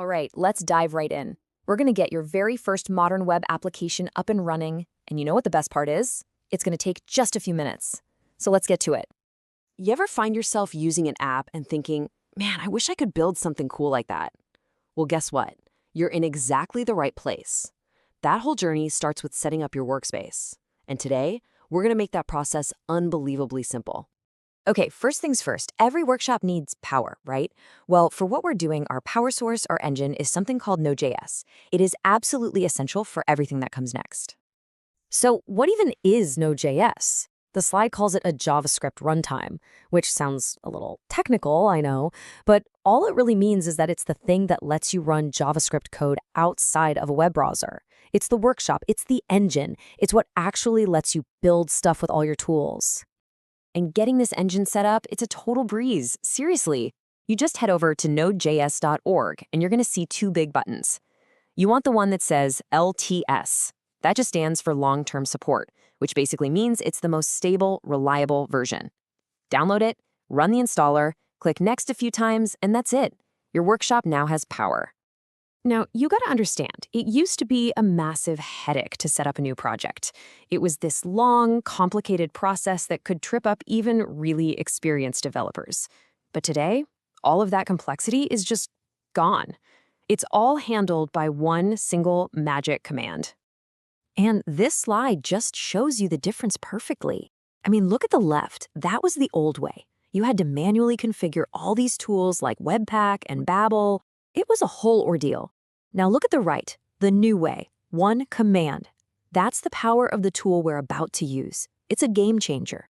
right, let's dive right in. We're going to get your very first modern web application up and running, and you know what the best part is? It's going to take just a few minutes. So let's get to it. You ever find yourself using an app and thinking, man, I wish I could build something cool like that? Well, guess what? You're in exactly the right place. That whole journey starts with setting up your workspace. And today, we're going to make that process unbelievably simple. Okay, first things first, every workshop needs power, right? Well, for what we're doing, our power source, our engine, is something called Node.js. It is absolutely essential for everything that comes next. So what even is Node.js? The slide calls it a JavaScript runtime, which sounds a little technical, I know, but all it really means is that it's the thing that lets you run JavaScript code outside of a web browser. It's the workshop, it's the engine, it's what actually lets you build stuff with all your tools. And getting this engine set up, it's a total breeze. Seriously, you just head over to nodejs.org and you're going to see two big buttons. You want the one that says LTS. That just stands for long-term support, which basically means it's the most stable, reliable version. Download it, run the installer, click next a few times, and that's it. Your workshop now has power. Now, you gotta understand, it used to be a massive headache to set up a new project. It was this long, complicated process that could trip up even really experienced developers. But today, all of that complexity is just gone. It's all handled by one single magic command. And this slide just shows you the difference perfectly. I mean, look at the left. That was the old way. You had to manually configure all these tools like Webpack and Babel. It was a whole ordeal. Now look at the right, the new way, one command. That's the power of the tool we're about to use. It's a game changer.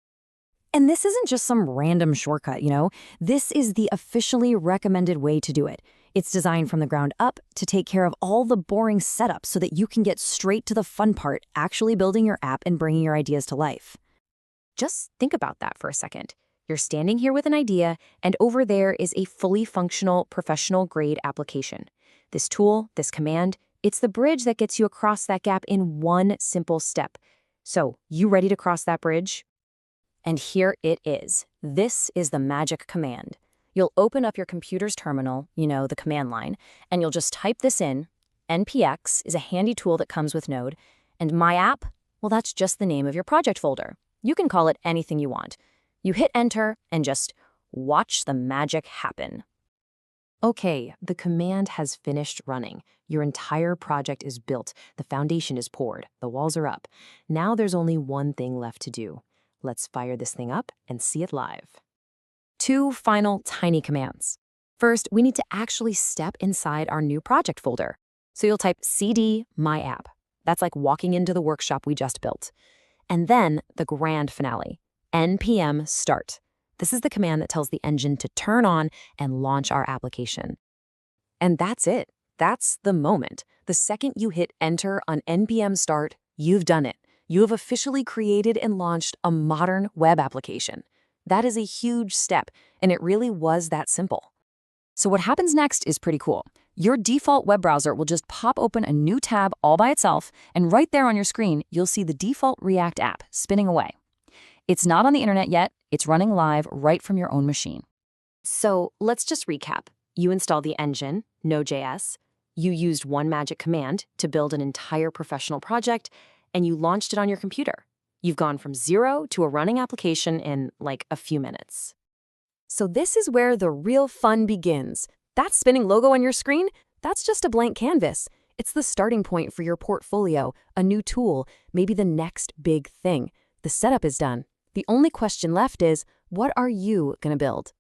And this isn't just some random shortcut, you know? This is the officially recommended way to do it. It's designed from the ground up to take care of all the boring setup so that you can get straight to the fun part, actually building your app and bringing your ideas to life. Just think about that for a second. You're standing here with an idea, and over there is a fully functional, professional-grade application. This tool, this command, it's the bridge that gets you across that gap in one simple step. So, you ready to cross that bridge? And here it is. This is the magic command. You'll open up your computer's terminal, you know, the command line, and you'll just type this in. npx is a handy tool that comes with Node, and my app, well, that's just the name of your project folder. You can call it anything you want. You hit enter and just watch the magic happen. Okay, the command has finished running. Your entire project is built. The foundation is poured. The walls are up. Now there's only one thing left to do. Let's fire this thing up and see it live. Two final tiny commands. First, we need to actually step inside our new project folder. So you'll type cd my app. That's like walking into the workshop we just built. And then the grand finale, npm start. This is the command that tells the engine to turn on and launch our application. And that's it. That's the moment. The second you hit enter on npm start, you've done it. You have officially created and launched a modern web application. That is a huge step, and it really was that simple. So what happens next is pretty cool. Your default web browser will just pop open a new tab all by itself, and right there on your screen, you'll see the default React app spinning away. It's not on the internet yet. It's running live right from your own machine. So let's just recap. You installed the engine, Node.js. You used one magic command to build an entire professional project, and you launched it on your computer. You've gone from zero to a running application in like a few minutes. So this is where the real fun begins. That spinning logo on your screen, that's just a blank canvas. It's the starting point for your portfolio, a new tool, maybe the next big thing. The setup is done. The only question left is, what are you going to build?